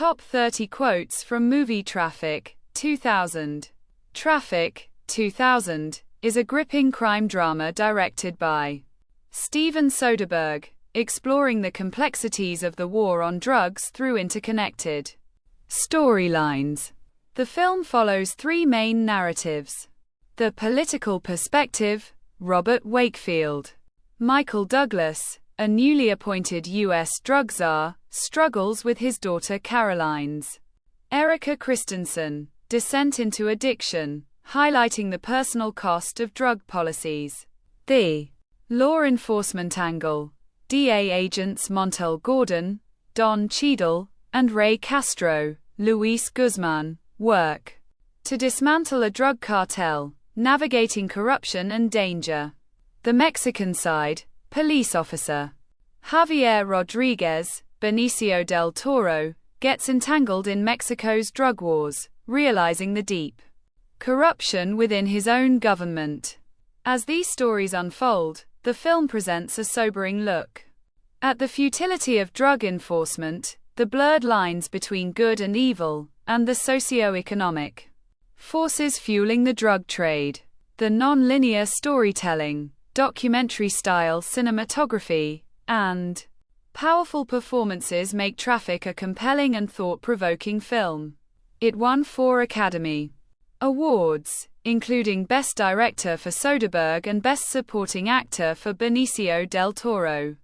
Top 30 quotes from movie Traffic, 2000. Traffic, 2000, is a gripping crime drama directed by Steven Soderbergh, exploring the complexities of the war on drugs through interconnected storylines. The film follows three main narratives. The political perspective, Robert Wakefield. Michael Douglas, a newly appointed U.S. drug czar, struggles with his daughter Caroline's. Erica Christensen, descent into addiction, highlighting the personal cost of drug policies. The law enforcement angle, DA agents Montel Gordon, Don Cheadle, and Ray Castro, Luis Guzman, work to dismantle a drug cartel, navigating corruption and danger. The Mexican side, police officer Javier Rodriguez, Benicio del Toro, gets entangled in Mexico's drug wars, realizing the deep corruption within his own government. As these stories unfold, the film presents a sobering look at the futility of drug enforcement, the blurred lines between good and evil, and the socio-economic forces fueling the drug trade. The non-linear storytelling, documentary-style cinematography, and powerful performances make Traffic a compelling and thought-provoking film. It won 4 Academy Awards, including Best Director for Soderbergh and Best Supporting Actor for Benicio del Toro,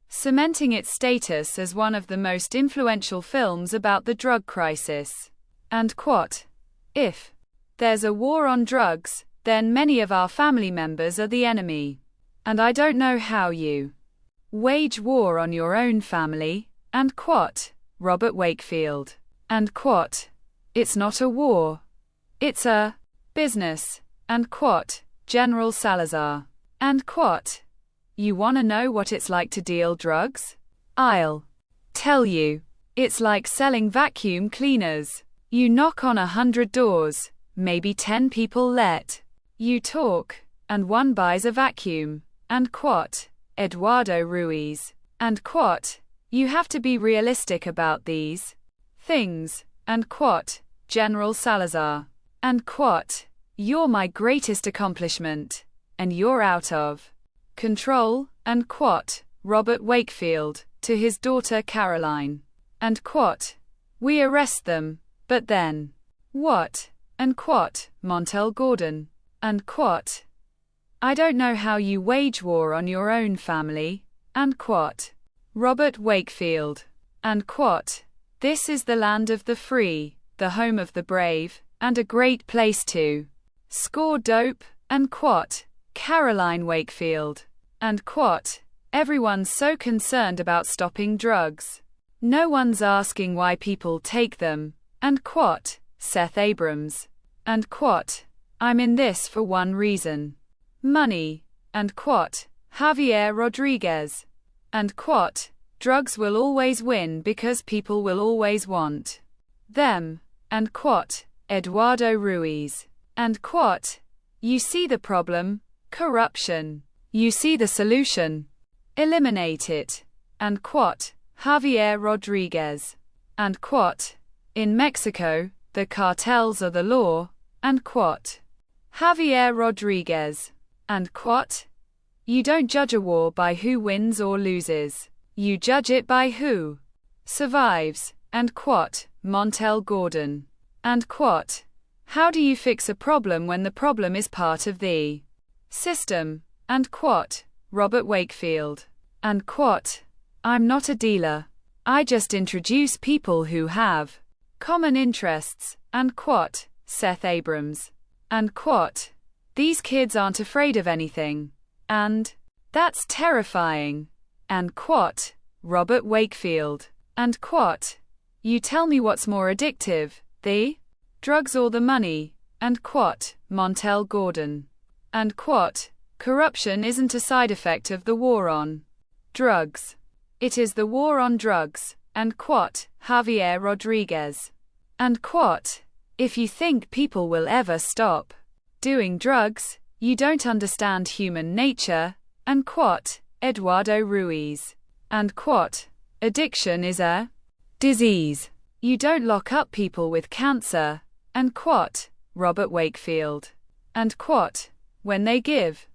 cementing its status as one of the most influential films about the drug crisis. And quote, "If there's a war on drugs, then many of our family members are the enemy. And I don't know how you wage war on your own family." And quote, Robert Wakefield. And quote, "It's not a war. It's a business." And quote, General Salazar. And quote, "You wanna know what it's like to deal drugs? I'll tell you. It's like selling vacuum cleaners. You knock on 100 doors, maybe 10 people let you talk, and one buys a vacuum." And quote, Eduardo Ruiz. And quote, "You have to be realistic about these things." And quote, General Salazar. And quote, "You're my greatest accomplishment, and you're out of control." And quote, Robert Wakefield, to his daughter Caroline. And quote, "We arrest them, but then what?" And quote, Montel Gordon. And quote, "I don't know how you wage war on your own family." And quote, Robert Wakefield. And quote, "This is the land of the free, the home of the brave, and a great place to score dope." And quote, Caroline Wakefield. And quote, "Everyone's so concerned about stopping drugs. No one's asking why people take them." And quote, Seth Abrams. And quote, "I'm in this for one reason. Money." And quote, Javier Rodriguez. And quote, "Drugs will always win because people will always want them." And quote, Eduardo Ruiz. And quote, "You see the problem, corruption. You see the solution, eliminate it." And quote, Javier Rodriguez. And quote, "In Mexico, the cartels are the law." And quote, Javier Rodriguez. And quote, "You don't judge a war by who wins or loses. You judge it by who survives." And quote, Montel Gordon. And quote, "How do you fix a problem when the problem is part of the system?" And quote, Robert Wakefield. And quote, "I'm not a dealer. I just introduce people who have common interests." And quote, Seth Abrams. And quote, "These kids aren't afraid of anything. And that's terrifying." And quote, Robert Wakefield. And quote, "You tell me what's more addictive, the drugs or the money?" And quote, Montel Gordon. And quote, "Corruption isn't a side effect of the war on drugs. It is the war on drugs." And quote, Javier Rodriguez. And quote, "If you think people will ever stop doing drugs, you don't understand human nature." And quote, Eduardo Ruiz. And quote, "Addiction is a disease. You don't lock up people with cancer, and quote, Robert Wakefield. And quote, when they give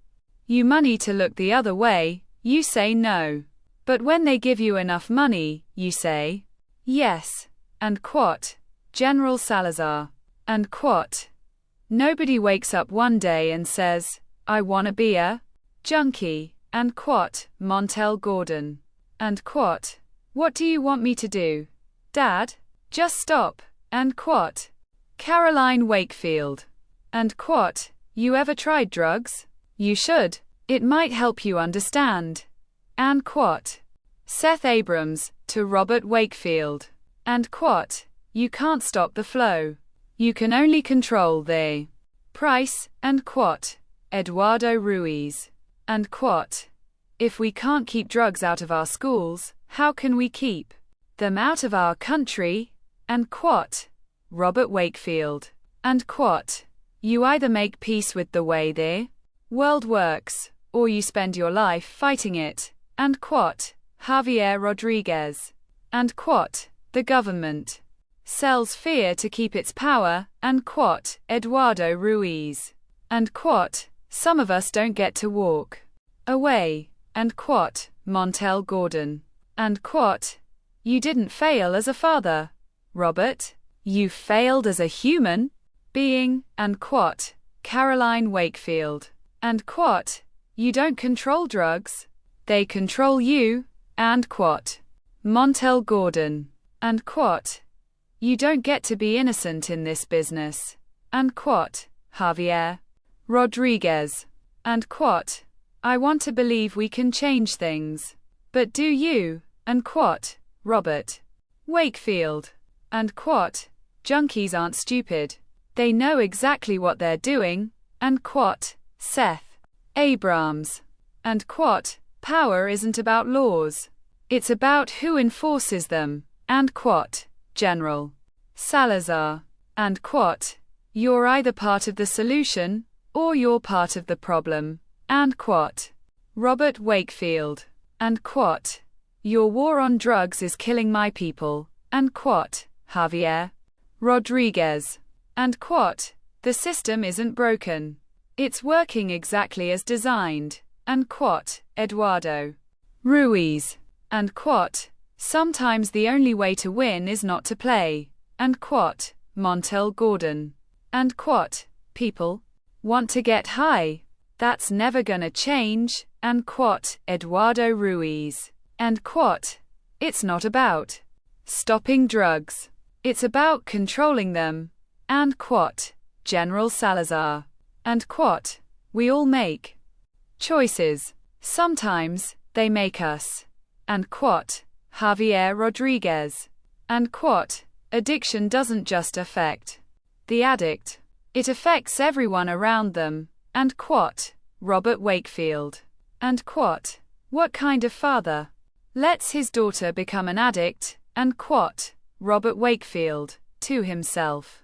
you money to look the other way, you say no. But when they give you enough money, you say yes. And quote, General Salazar. And quote, nobody wakes up one day and says, I wanna be a junkie. And quote, Montel Gordon. And quote, what do you want me to do, Dad? Just stop. And quote, Caroline Wakefield. And quote, you ever tried drugs? You should. It might help you understand. And quote, Seth Abrams to Robert Wakefield. And quote, you can't stop the flow. You can only control the price. And quote, Eduardo Ruiz. And quote, if we can't keep drugs out of our schools, how can we keep them out of our country? And quote, Robert Wakefield. And quote, you either make peace with the way the world works, or you spend your life fighting it. And quote, Javier Rodriguez. And quote, the government sells fear to keep its power. And quote, Eduardo Ruiz. And quote, some of us don't get to walk away. And quote, Montel Gordon. And quote, you didn't fail as a father, Robert. You failed as a human being. And quote, Caroline Wakefield. And quote, you don't control drugs. They control you. And quote, Montel Gordon. And quote, you don't get to be innocent in this business. And quote, Javier Rodriguez. And quote, I want to believe we can change things. But do you? And quote, Robert Wakefield. And quote, junkies aren't stupid. They know exactly what they're doing. And quote, Seth Abrams. And quote, power isn't about laws. It's about who enforces them. And quote, General Salazar. And quote, you're either part of the solution, or you're part of the problem. And quote, Robert Wakefield. And quote, your war on drugs is killing my people. And quote, Javier Rodriguez. And quote, the system isn't broken. It's working exactly as designed. And quote, Eduardo Ruiz. And quote, sometimes the only way to win is not to play. And quote, Montel Gordon. And quote, people want to get high. That's never gonna change. And quote, Eduardo Ruiz. And quote, it's not about stopping drugs. It's about controlling them. And quote, General Salazar. And quote, we all make choices. Sometimes they make us. And quote, Javier Rodriguez. And quote, addiction doesn't just affect the addict. It affects everyone around them. And quote, Robert Wakefield. And quote, what kind of father lets his daughter become an addict? And quote, Robert Wakefield, to himself.